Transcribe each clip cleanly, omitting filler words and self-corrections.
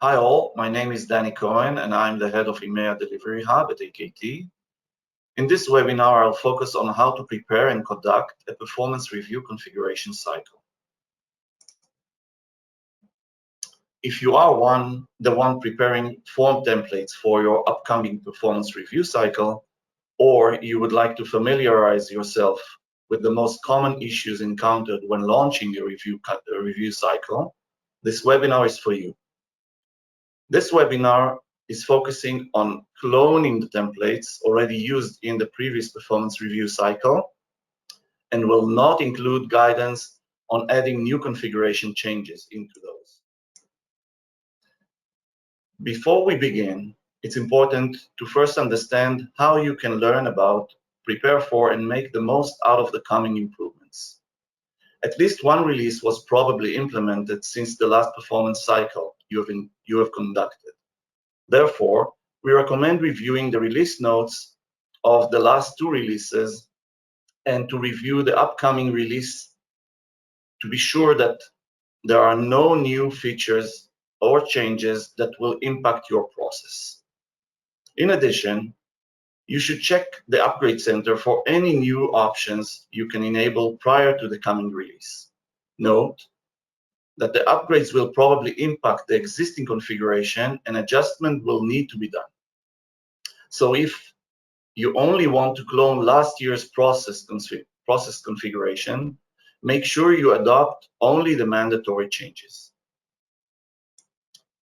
Hi all, my name is Danny Cohen and I'm the head of EMEA Delivery Hub at AKT. In this webinar, I'll focus on how to prepare and conduct a performance review configuration cycle. If you are the one preparing form templates for your upcoming performance review cycle, or you would like to familiarize yourself with the most common issues encountered when launching a review cycle, this webinar is for you. This webinar is focusing on cloning the templates already used in the previous performance review cycle and will not include guidance on adding new configuration changes into those. Before we begin, it's important to first understand how you can learn about, prepare for, and make the most out of the coming improvements. At least one release was probably implemented since the last performance cycle you have conducted. Therefore, we recommend reviewing the release notes of the last two releases and to review the upcoming release to be sure that there are no new features or changes that will impact your process. In addition, you should check the Upgrade Center for any new options you can enable prior to the coming release. Note that the upgrades will probably impact the existing configuration and adjustment will need to be done. So if you only want to clone last year's process configuration, make sure you adopt only the mandatory changes.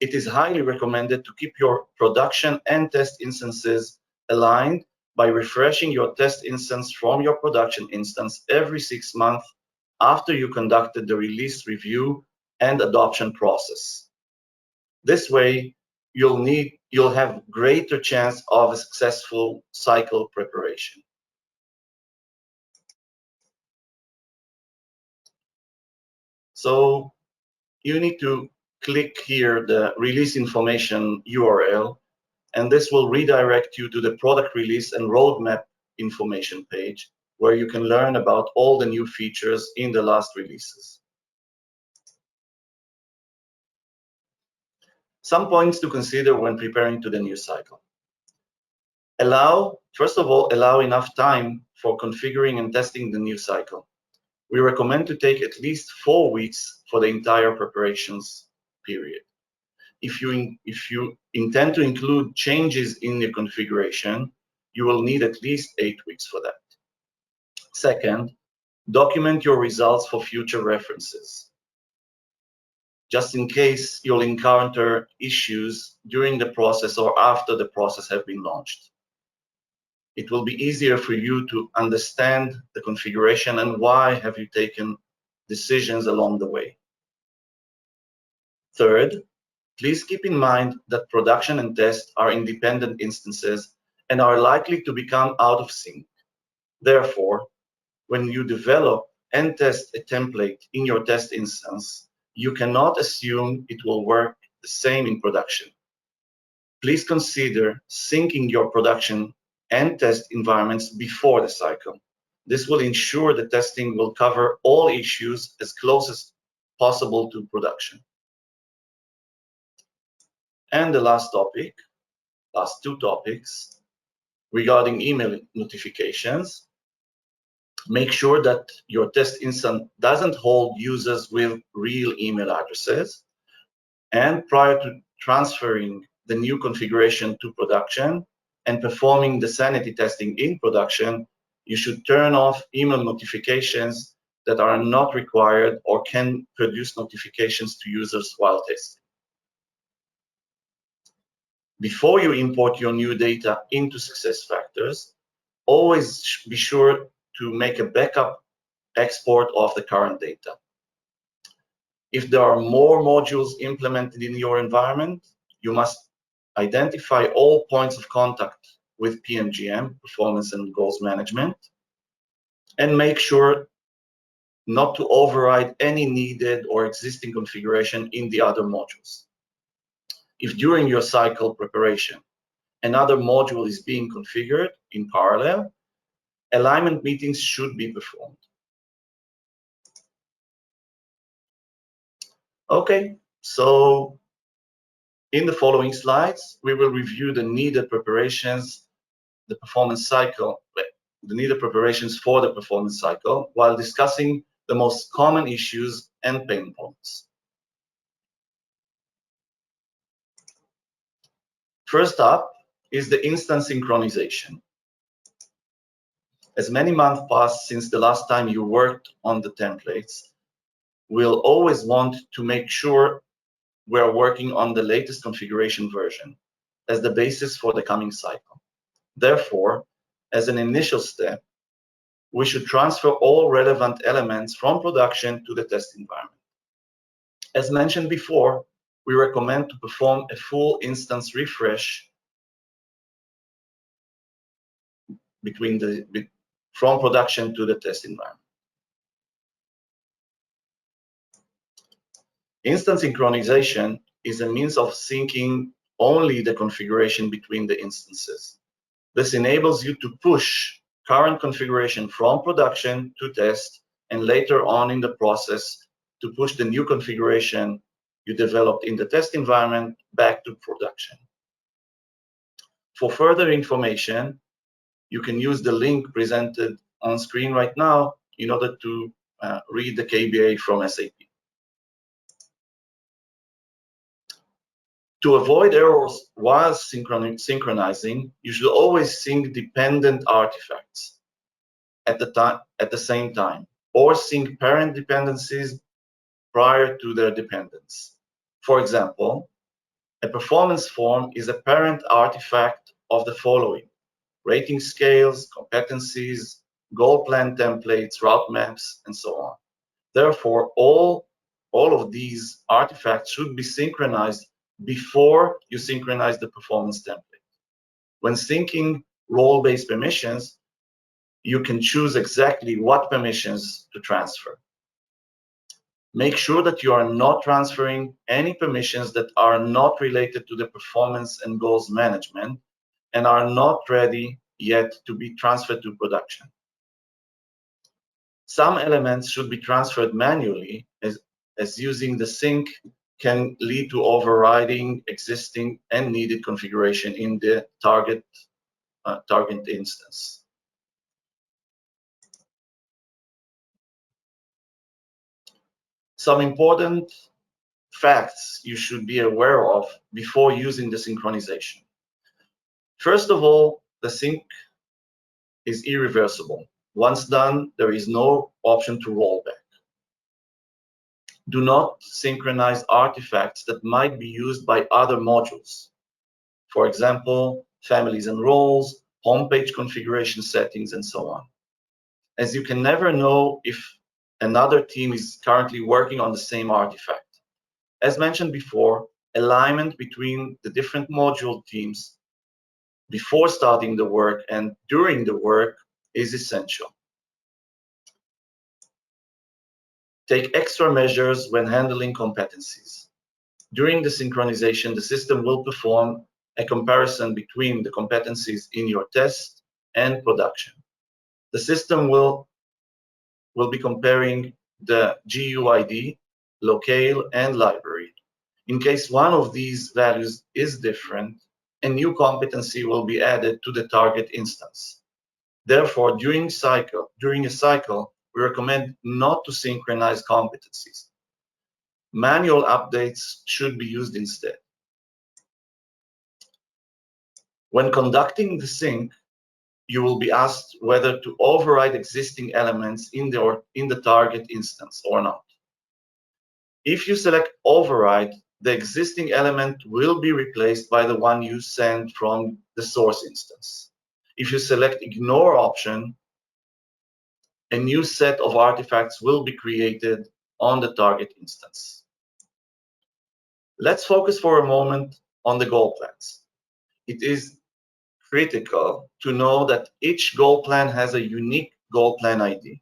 It is highly recommended to keep your production and test instances aligned by refreshing your test instance from your production instance every 6 months after you conducted the release review and adoption process. This way, you'll have greater chance of a successful cycle preparation. So you need to click here the release information URL, and this will redirect you to the product release and roadmap information page, where you can learn about all the new features in the last releases. Some points to consider when preparing to the new cycle. First of all, allow enough time for configuring and testing the new cycle. We recommend to take at least 4 weeks for the entire preparations period. If you intend to include changes in the configuration, you will need at least 8 weeks for that. Second, document your results for future references, just in case you'll encounter issues during the process or after the process has been launched. It will be easier for you to understand the configuration and why have you taken decisions along the way. Third, please keep in mind that production and test are independent instances and are likely to become out of sync. Therefore, when you develop and test a template in your test instance, you cannot assume it will work the same in production. Please consider syncing your production and test environments before the cycle. This will ensure the testing will cover all issues as close as possible to production. And the last two topics regarding email notifications. Make sure that your test instance doesn't hold users with real email addresses. And prior to transferring the new configuration to production and performing the sanity testing in production, you should turn off email notifications that are not required or can produce notifications to users while testing. Before you import your new data into SuccessFactors, always be sure to make a backup export of the current data. If there are more modules implemented in your environment, you must identify all points of contact with PMGM, Performance and Goals Management, and make sure not to override any needed or existing configuration in the other modules. If during your cycle preparation, another module is being configured in parallel, alignment meetings should be performed. Okay, so In the following slides, we will review the needed preparations, the performance cycle, the needed preparations for the performance cycle, while discussing the most common issues and pain points. First up is the instance synchronization. As many months pass since the last time you worked on the templates, we'll always want to make sure we're working on the latest configuration version as the basis for the coming cycle. Therefore, as an initial step, we should transfer all relevant elements from production to the test environment. As mentioned before, we recommend to perform a full instance refresh from production to the test environment. Instance synchronization is a means of syncing only the configuration between the instances. This enables you to push current configuration from production to test, and later on in the process to push the new configuration you developed in the test environment back to production. For further information, you can use the link presented on screen right now in order to read the KBA from SAP. To avoid errors while synchronizing, you should always sync dependent artifacts at the same time, or sync parent dependencies prior to their dependence. For example, a performance form is a parent artifact of the following: rating scales, competencies, goal plan templates, route maps, and so on. Therefore, all of these artifacts should be synchronized before you synchronize the performance template. When syncing role-based permissions, you can choose exactly what permissions to transfer. Make sure that you are not transferring any permissions that are not related to the performance and goals management and are not ready yet to be transferred to production. Some elements should be transferred manually, as using the sync can lead to overriding existing and needed configuration in the target instance. Some important facts you should be aware of before using the synchronization. First of all, the sync is irreversible. Once done, there is no option to roll back. Do not synchronize artifacts that might be used by other modules. For example, families and roles, homepage configuration settings, and so on, as you can never know if another team is currently working on the same artifact. As mentioned before, alignment between the different module teams before starting the work and during the work is essential. Take extra measures when handling competencies. During the synchronization, the system will perform a comparison between the competencies in your test and production. The system will be comparing the GUID, locale, and library. In case one of these values is different, a new competency will be added to the target instance. Therefore, during a cycle, we recommend not to synchronize competencies. Manual updates should be used instead. When conducting the sync, you will be asked whether to override existing elements in the target instance or not. If you select override, the existing element will be replaced by the one you send from the source instance. If you select ignore option, a new set of artifacts will be created on the target instance. Let's focus for a moment on the goal plans. It is critical to know that each goal plan has a unique goal plan ID.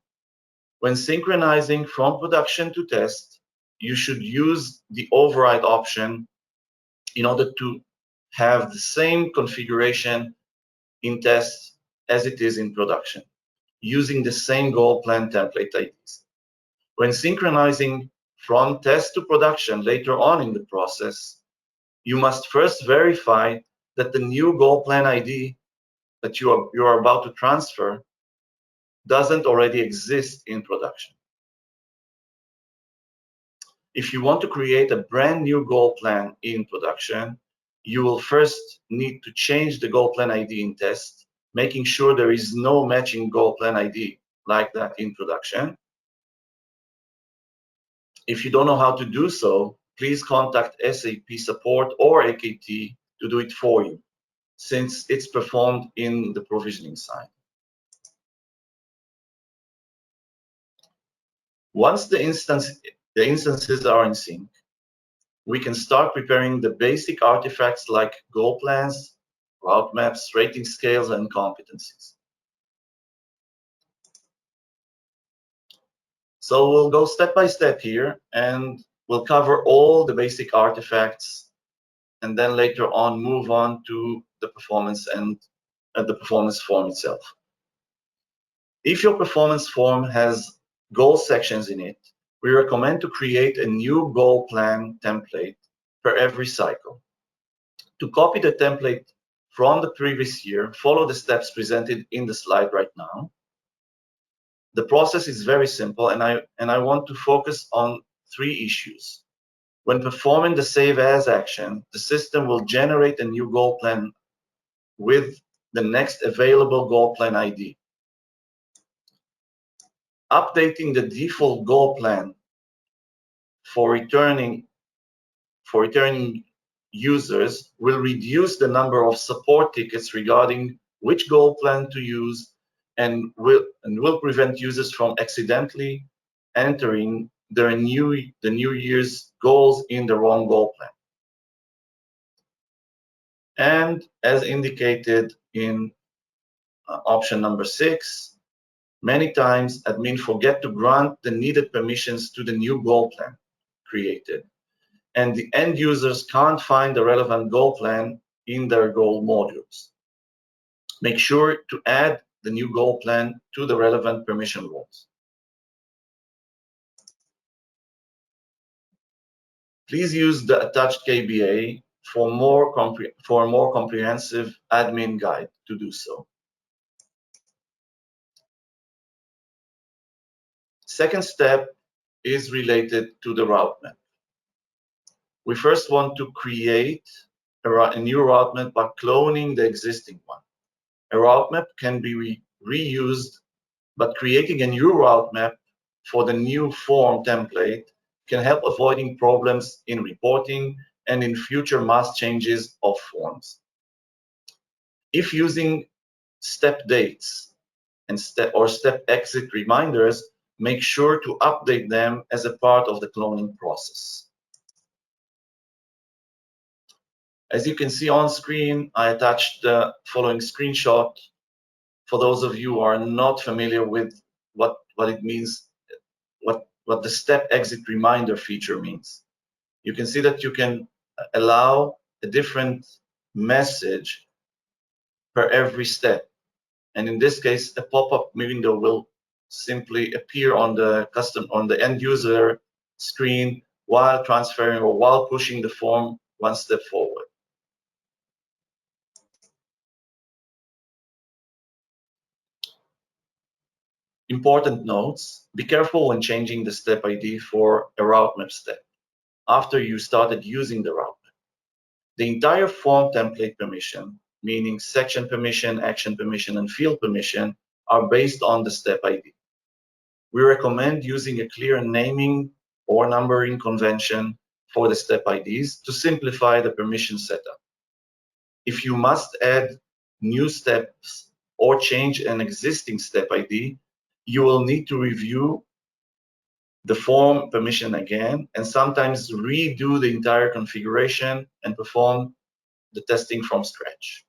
When synchronizing from production to test, you should use the override option in order to have the same configuration in test as it is in production, using the same goal plan template IDs. When synchronizing from test to production later on in the process, you must first verify that the new goal plan ID that you are about to transfer doesn't already exist in production. If you want to create a brand new goal plan in production, you will first need to change the goal plan ID in test, making sure there is no matching goal plan ID like that in production. If you don't know how to do so, please contact SAP support or AKT to do it for you, since it's performed in the provisioning side. Once the instances are in sync, we can start preparing the basic artifacts like goal plans, route maps, rating scales, and competencies. So we'll go step by step here, and we'll cover all the basic artifacts, and then later on move on to the performance and the performance form itself. If your performance form has goal sections in it, we recommend to create a new goal plan template per every cycle. To copy the template from the previous year, follow the steps presented in the slide right now. The process is very simple, and I want to focus on 3 issues. When performing the Save As action, the system will generate a new goal plan with the next available goal plan ID. Updating the default goal plan for returning users will reduce the number of support tickets regarding which goal plan to use, and will prevent users from accidentally entering the new year's goals in the wrong goal plan. And as indicated in option number 6, many times admin forget to grant the needed permissions to the new goal plan created, and the end users can't find the relevant goal plan in their goal modules. Make sure to add the new goal plan to the relevant permission roles. Please use the attached KBA for a more comprehensive admin guide to do so. Second step is related to the route map. We first want to create a new route map by cloning the existing one. A route map can be reused, but creating a new route map for the new form template can help avoiding problems in reporting and in future mass changes of forms. If using step dates and step exit reminders, make sure to update them as a part of the cloning process. As you can see on screen, I attached the following screenshot for those of you who are not familiar with what it means, what the step exit reminder feature means. You can see that you can allow a different message per every step. And in this case, a pop-up window will simply appear on the end user screen while transferring or while pushing the form one step forward. Important notes: be careful when changing the step ID for a route map step after you started using the route map. The entire form template permission, meaning section permission, action permission, and field permission, are based on the step ID. We recommend using a clear naming or numbering convention for the step IDs to simplify the permission setup. If you must add new steps or change an existing step ID, you will need to review the form permission again and sometimes redo the entire configuration and perform the testing from scratch.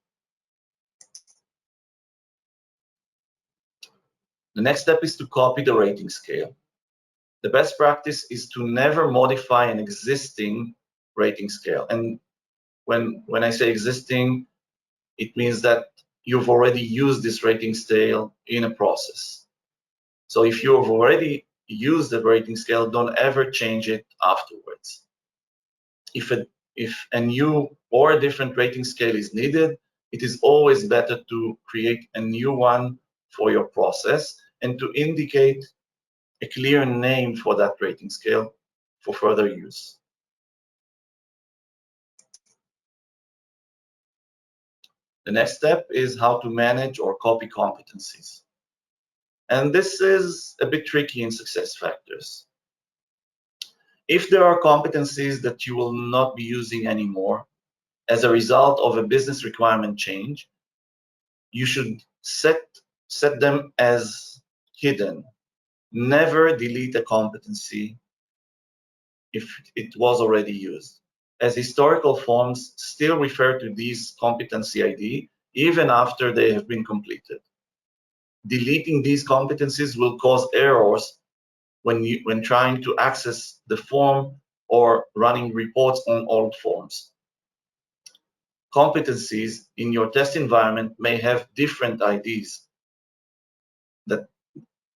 The next step is to copy the rating scale. The best practice is to never modify an existing rating scale. And when I say existing, it means that you've already used this rating scale in a process. So if you've already used the rating scale, don't ever change it afterwards. If if a new or a different rating scale is needed, it is always better to create a new one for your process and to indicate a clear name for that rating scale for further use. The next step is how to manage or copy competencies. And this is a bit tricky in SuccessFactors. If there are competencies that you will not be using anymore as a result of a business requirement change, you should set them as hidden. Never delete a competency if it was already used, as historical forms still refer to these competency ID even after they have been completed. Deleting these competencies will cause errors when trying to access the form or running reports on old forms. Competencies in your test environment may have different IDs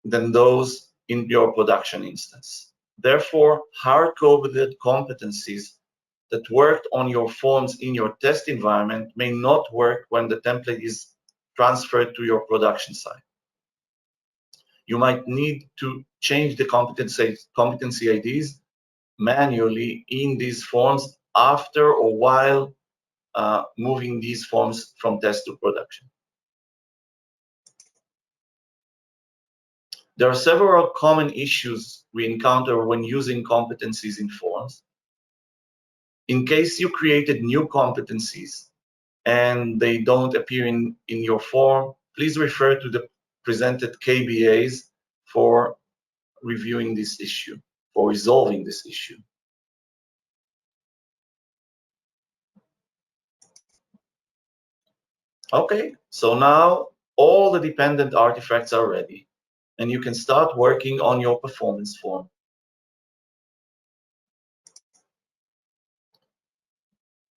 than those in your production instance. Therefore, hard-coded competencies that worked on your forms in your test environment may not work when the template is transferred to your production site. You might need to change the competency IDs manually in these forms after or while moving these forms from test to production. There are several common issues we encounter when using competencies in forms. In case you created new competencies and they don't appear in your form, please refer to the presented KBAs for reviewing this issue, for resolving this issue. Okay, so now all the dependent artifacts are ready, and you can start working on your performance form.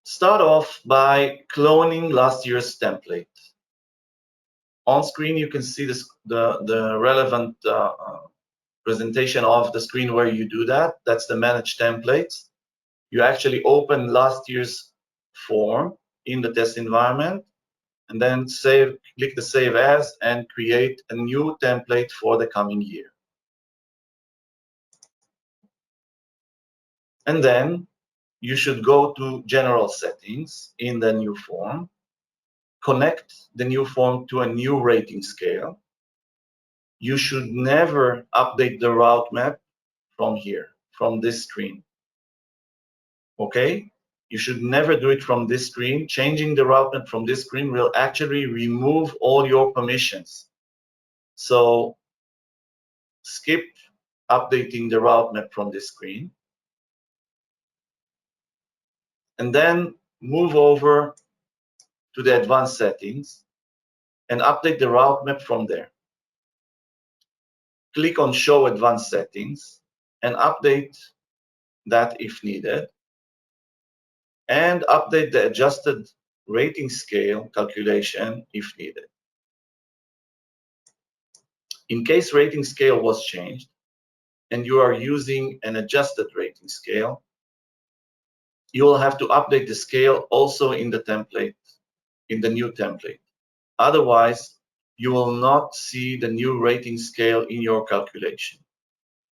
Start off by cloning last year's template. On screen, you can see the relevant presentation of the screen where you do that. That's the Manage Templates. You actually open last year's form in the test environment, and then click the Save As and create a new template for the coming year. And then you should go to General Settings in the new form, connect the new form to a new rating scale. You should never update the route map from here, from this screen. Okay? You should never do it from this screen. Changing the route map from this screen will actually remove all your permissions. So skip updating the route map from this screen. And then move over to the advanced settings and update the route map from there. Click on Show Advanced Settings and update that if needed. And update the adjusted rating scale calculation if needed. In case rating scale was changed and you are using an adjusted rating scale, you will have to update the scale also in the template, in the new template. Otherwise, you will not see the new rating scale in your calculation.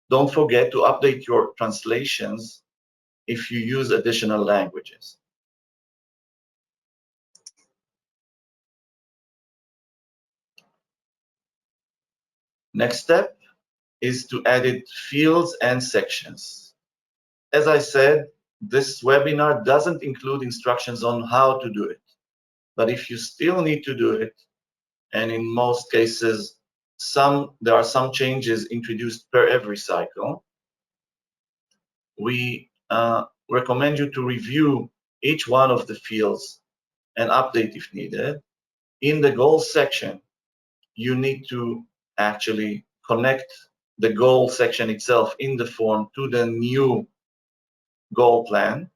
Don't forget to update your translations if you use additional languages. Next step is to edit fields and sections. As I said, this webinar doesn't include instructions on how to do it. But if you still need to do it, and in most cases, there are some changes introduced per every cycle, we recommend you to review each one of the fields and update if needed. In the goals section, you need to actually connect the goal section itself in the form to the new goal plan.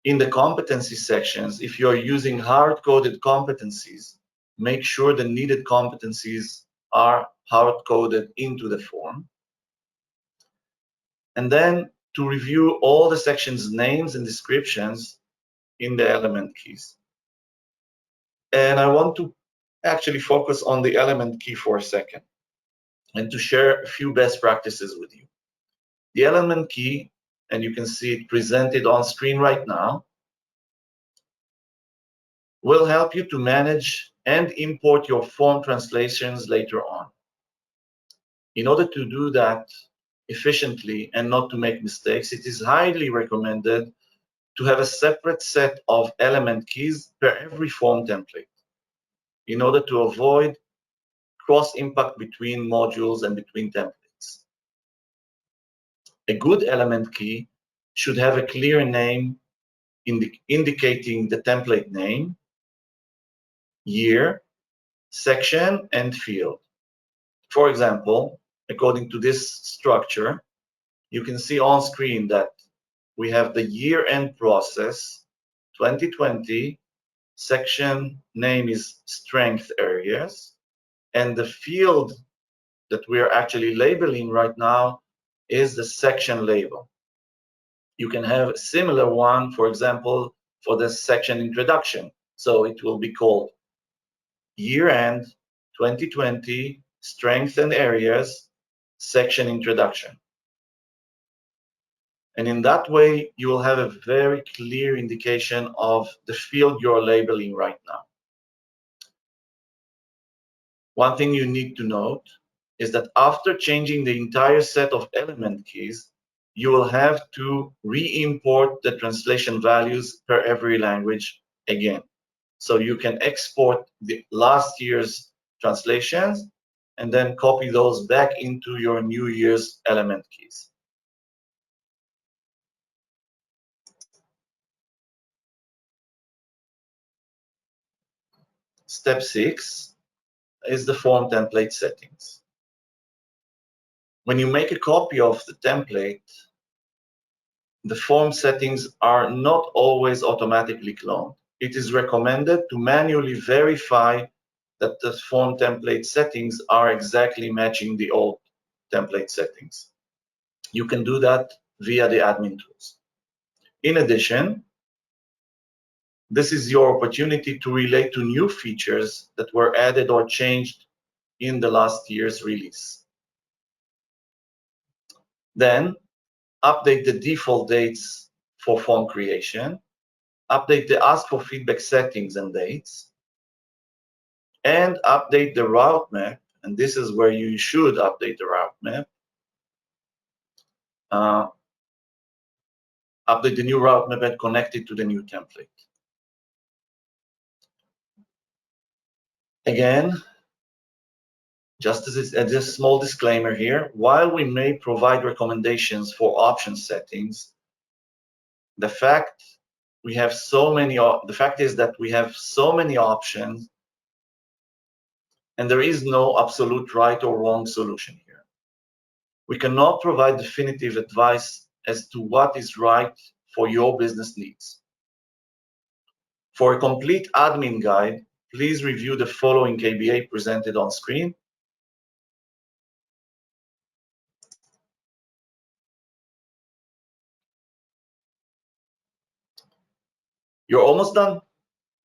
In the competency sections, if you're using hard-coded competencies, make sure the needed competencies are hard-coded into the form. And then to review all the sections' names and descriptions in the element keys. And I want to actually focus on the element key for a second and to share a few best practices with you. The element key, and you can see it presented on screen right now, will help you to manage and import your form translations later on. In order to do that efficiently and not to make mistakes, it is highly recommended to have a separate set of element keys per every form template in order to avoid cross-impact between modules and between templates. A good element key should have a clear name indicating the template name, year, section, and field. For example, according to this structure, you can see on screen that we have the year-end process 2020, section name is strength areas, and the field that we are actually labeling right now is the section label. You can have a similar one, for example, for the section introduction. So it will be called year-end 2020 strength and areas section introduction. And in that way, you will have a very clear indication of the field you're labeling right now. One thing you need to note is that after changing the entire set of element keys, you will have to re-import the translation values per every language again. So you can export the last year's translations and then copy those back into your new year's element keys. Step 6 is the form template settings. When you make a copy of the template, the form settings are not always automatically cloned. It is recommended to manually verify that the form template settings are exactly matching the old template settings. You can do that via the admin tools. In addition, this is your opportunity to relate to new features that were added or changed in the last year's release. Then, update the default dates for form creation, update the ask for feedback settings and dates, and update the route map. And this is where you should update the route map. Update the new route map and connect it to the new template. Again, just as a small disclaimer here, while we may provide recommendations for option settings, the fact is that we have so many options, and there is no absolute right or wrong solution here. We cannot provide definitive advice as to what is right for your business needs. For a complete admin guide, please review the following KBA presented on screen. You're almost done.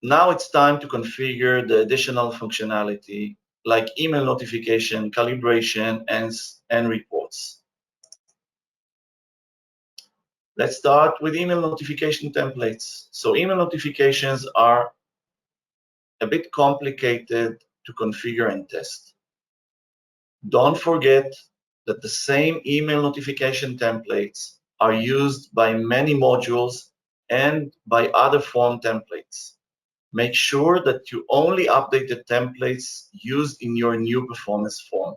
Now it's time to configure the additional functionality like email notification, calibration, and reports. Let's start with email notification templates. So email notifications are a bit complicated to configure and test. Don't forget that the same email notification templates are used by many modules and by other form templates. Make sure that you only update the templates used in your new performance form.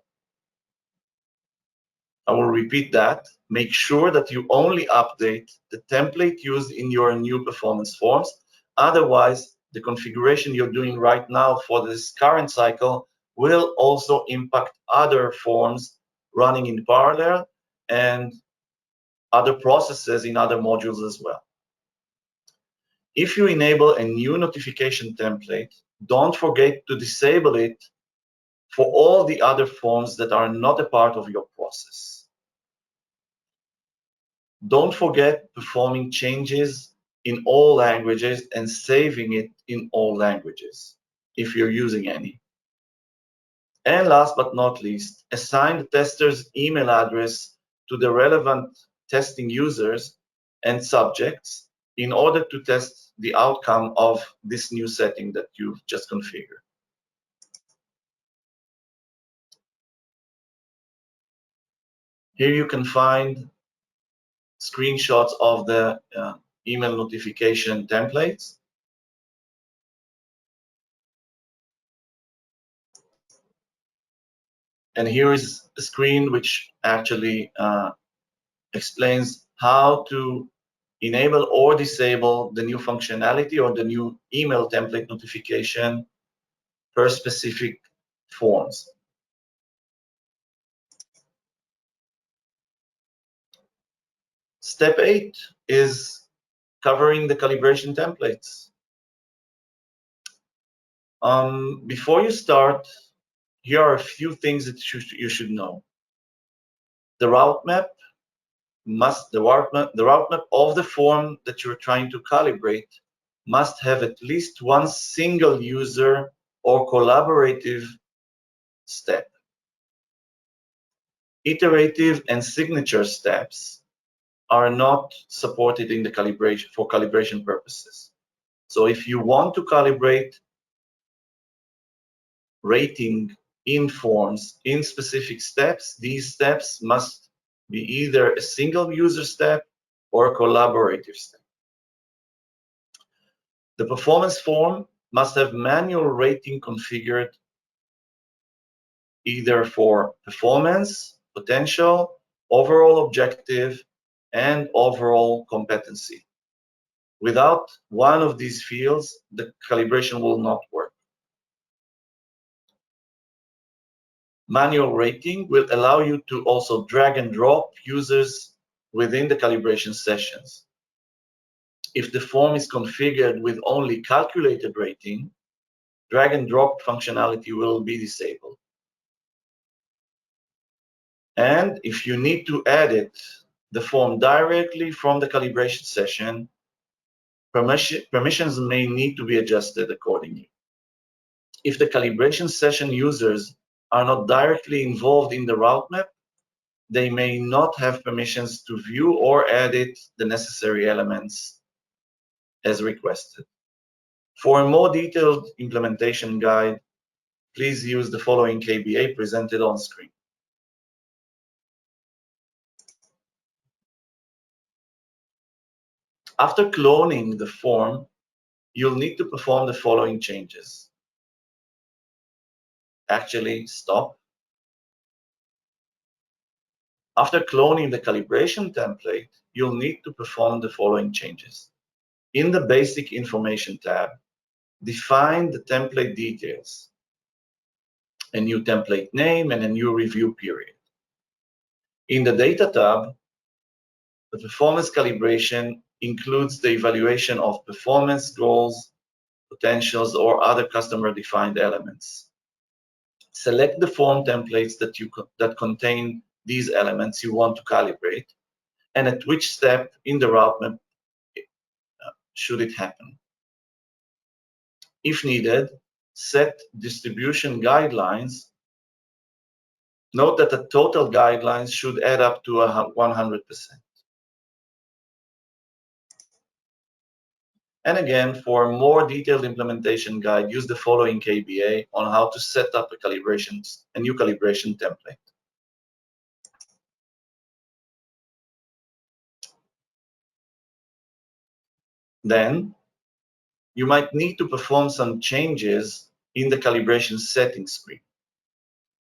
I will repeat that. Make sure that you only update the template used in your new performance forms. Otherwise, the configuration you're doing right now for this current cycle will also impact other forms running in parallel and other processes in other modules as well. If you enable a new notification template, don't forget to disable it for all the other forms that are not a part of your process. Don't forget performing changes in all languages and saving it in all languages if you're using any. And last but not least, assign the tester's email address to the relevant testing users and subjects in order to test the outcome of this new setting that you've just configured. Here you can find screenshots of the email notification templates. And here is a screen which actually explains how to enable or disable the new functionality or the new email template notification per specific forms. Step 8 is covering the calibration templates. Before you start, here are a few things that you should know. The route map the route map of the form that you're trying to calibrate must have at least one single user or collaborative step. Iterative and signature steps are not supported in the calibration for calibration purposes. So if you want to calibrate rating in forms in specific steps, these steps must be either a single user step or a collaborative step. The performance form must have manual rating configured either for performance, potential, overall objective, and overall competency. Without one of these fields, the calibration will not work. Manual rating will allow you to also drag and drop users within the calibration sessions. If the form is configured with only calculated rating, drag and drop functionality will be disabled. And if you need to edit the form directly from the calibration session, permissions may need to be adjusted accordingly. If the calibration session users are not directly involved in the route map, they may not have permissions to view or edit the necessary elements as requested. For a more detailed implementation guide, please use the following KBA presented on screen. After cloning the form, you'll need to perform the following changes. Actually, stop. After cloning the calibration template, you'll need to perform the following changes. In the Basic Information tab, define the template details, a new template name, and a new review period. In the Data tab, the performance calibration includes the evaluation of performance goals, potentials, or other customer-defined elements. Select the form templates that contain these elements you want to calibrate, and at which step in the route map should it happen. If needed, set distribution guidelines. Note that the total guidelines should add up to 100%. And again, for a more detailed implementation guide, use the following KBA on how to set up a new calibration template. Then, you might need to perform some changes in the calibration settings screen.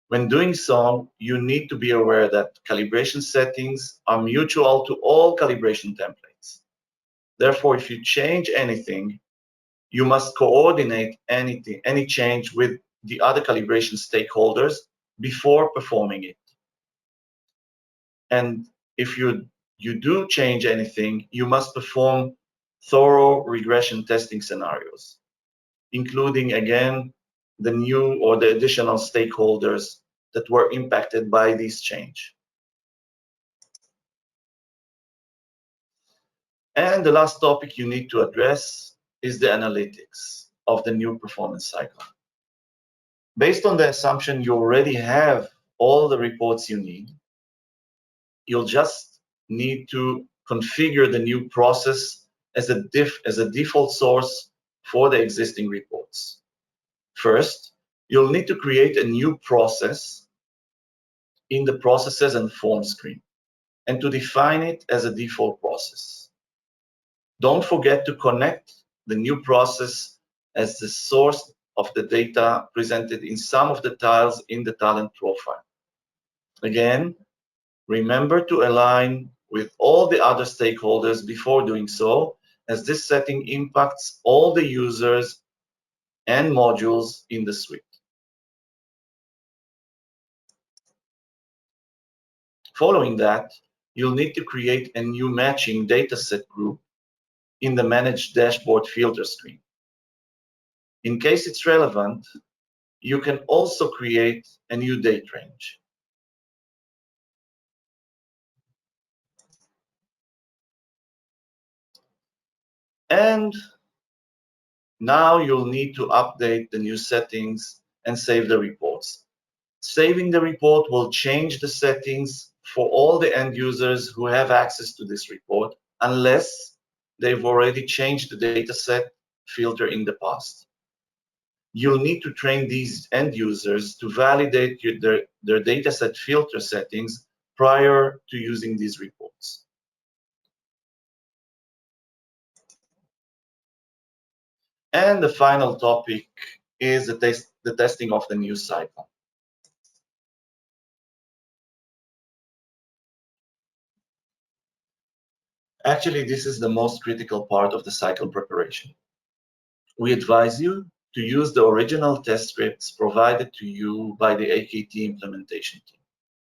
When doing so, you need to be aware that calibration settings are mutual to all calibration templates. Therefore, if you change anything, you must coordinate any change with the other calibration stakeholders before performing it. And if you do change anything, you must perform thorough regression testing scenarios, including, again, the new or the additional stakeholders that were impacted by this change. And the last topic you need to address is the analytics of the new performance cycle. Based on the assumption you already have all the reports you need, you'll just need to configure the new process as a default source for the existing reports. First, you'll need to create a new process in the processes and forms screen and to define it as a default process. Don't forget to connect the new process as the source of the data presented in some of the tiles in the talent profile. Again, remember to align with all the other stakeholders before doing so, as this setting impacts all the users and modules in the suite. Following that, you'll need to create a new matching dataset group in the Manage Dashboard filter screen. In case it's relevant, you can also create a new date range. And now you'll need to update the new settings and save the reports. Saving the report will change the settings for all the end users who have access to this report, unless they've already changed the dataset filter in the past. You'll need to train these end users to validate their dataset filter settings prior to using these reports. And the final topic is the testing of the new cycle. Actually, this is the most critical part of the cycle preparation. We advise you to use the original test scripts provided to you by the AKT implementation team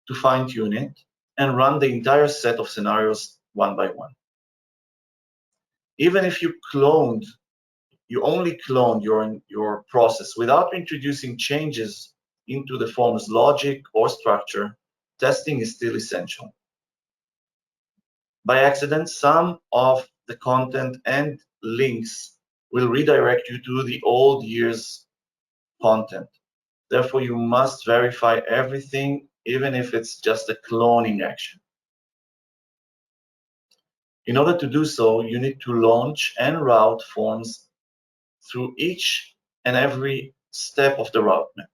to fine-tune it and run the entire set of scenarios one by one. Even if you only cloned your process without introducing changes into the form's logic or structure, testing is still essential. By accident, some of the content and links will redirect you to the old year's content. Therefore, you must verify everything, even if it's just a cloning action. In order to do so, you need to launch and route forms through each and every step of the route map.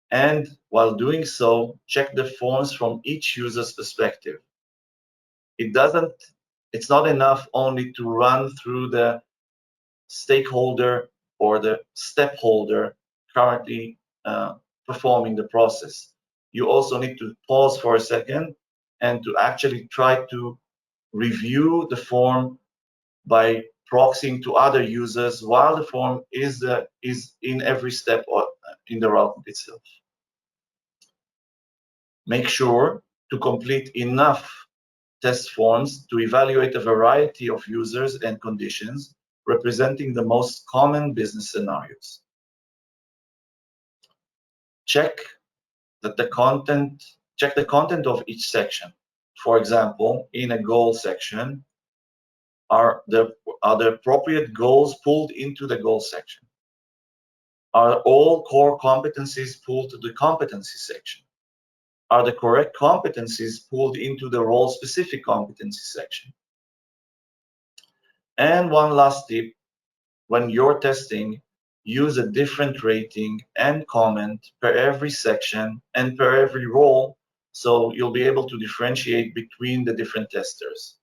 And while doing so, check the forms from each user's perspective. It's not enough only to run through the stakeholder or the step holder currently performing the process. You also need to pause for a second and to actually try to review the form by proxying to other users while the form is in every step in the route itself. Make sure to complete enough test forms to evaluate a variety of users and conditions representing the most common business scenarios. Check the content of each section. For example, in a goal section, are the appropriate goals pulled into the goal section? Are all core competencies pulled to the competency section? Are the correct competencies pulled into the role-specific competency section? And one last tip, when you're testing, use a different rating and comment per every section and per every role, so you'll be able to differentiate between the different testers.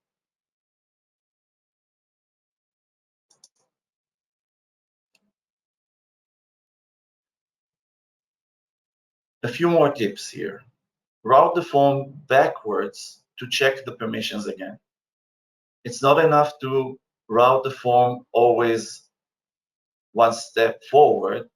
A few more tips here. Route the form backwards to check the permissions again. It's not enough to route the form always one step forward.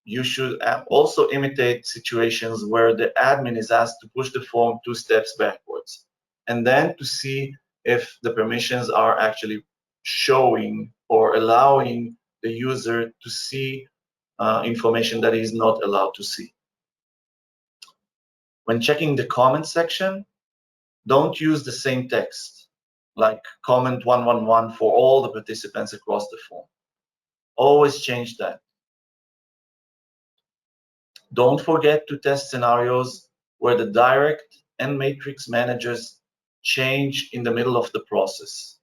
You should also imitate situations where the admin is asked to push the form 2 steps backwards, and then to see if the permissions are actually showing or allowing the user to see information that he is not allowed to see. When checking the comment section, don't use the same text. like comment 111 for all the participants across the form. Always change that. Don't forget to test scenarios where the direct and matrix managers change in the middle of the process.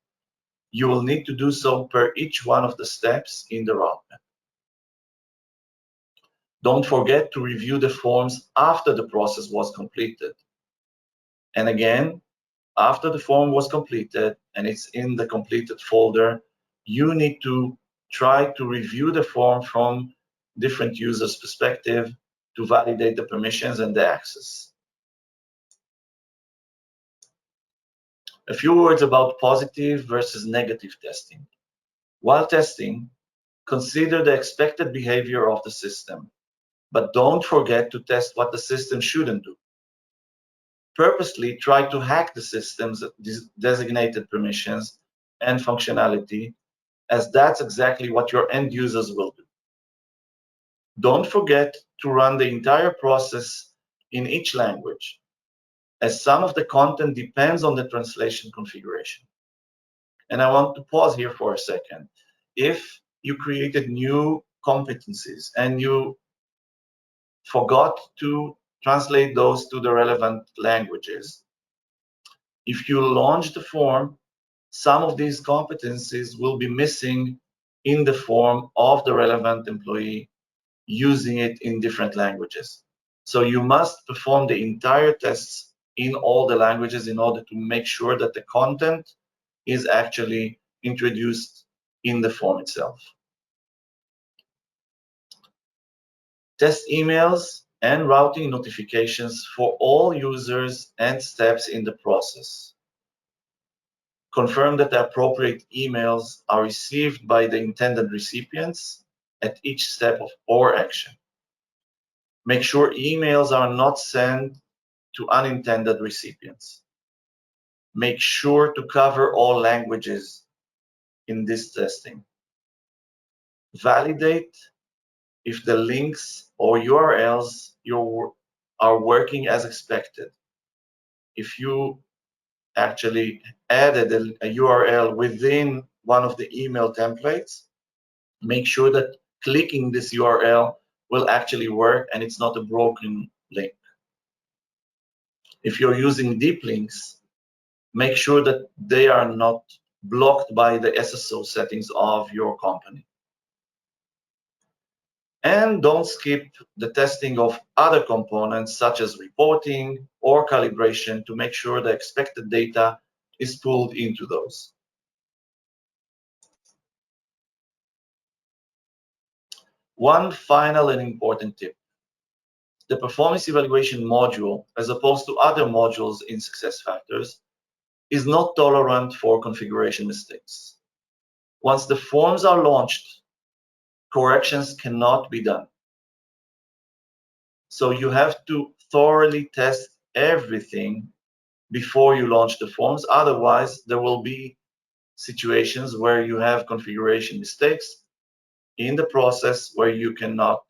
You will need to do so per each one of the steps in the roadmap. Don't forget to review the forms after the process was completed. And again, after the form was completed and it's in the completed folder, you need to try to review the form from different users' perspective to validate the permissions and the access. A few words about positive versus negative testing. While testing, consider the expected behavior of the system, but don't forget to test what the system shouldn't do. Purposely try to hack the system's designated permissions and functionality, as that's exactly what your end users will do. Don't forget to run the entire process in each language, as some of the content depends on the translation configuration. And I want to pause here for a second. If you created new competencies and you forgot to translate those to the relevant languages, if you launch the form, some of these competencies will be missing in the form of the relevant employee using it in different languages. So you must perform the entire tests in all the languages in order to make sure that the content is actually introduced in the form itself. Test emails and routing notifications for all users and steps in the process. Confirm that the appropriate emails are received by the intended recipients at each step or action. Make sure emails are not sent to unintended recipients. Make sure to cover all languages in this testing. Validate if the links or URLs are working as expected. If you actually added a URL within one of the email templates, make sure that clicking this URL will actually work and it's not a broken link. If you're using deep links, make sure that they are not blocked by the SSO settings of your company. And don't skip the testing of other components such as reporting or calibration to make sure the expected data is pulled into those. One final and important tip. The performance evaluation module, as opposed to other modules in SuccessFactors, is not tolerant for configuration mistakes. Once the forms are launched, corrections cannot be done. So you have to thoroughly test everything before you launch the forms. Otherwise, there will be situations where you have configuration mistakes in the process where you cannot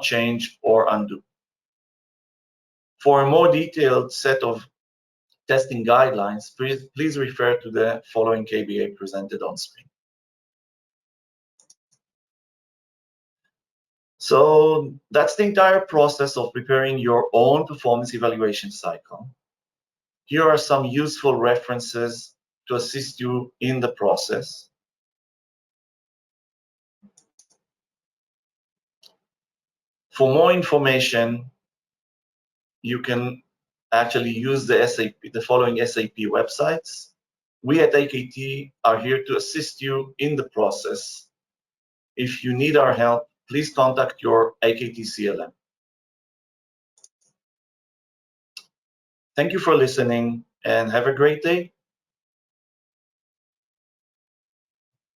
change or undo. For a more detailed set of testing guidelines, please refer to the following KBA presented on screen. So that's the entire process of preparing your own performance evaluation cycle. Here are some useful references to assist you in the process. For more information, you can actually use the following SAP websites. We at AKT are here to assist you in the process. If you need our help, please contact your AKT CLM. Thank you for listening and have a great day.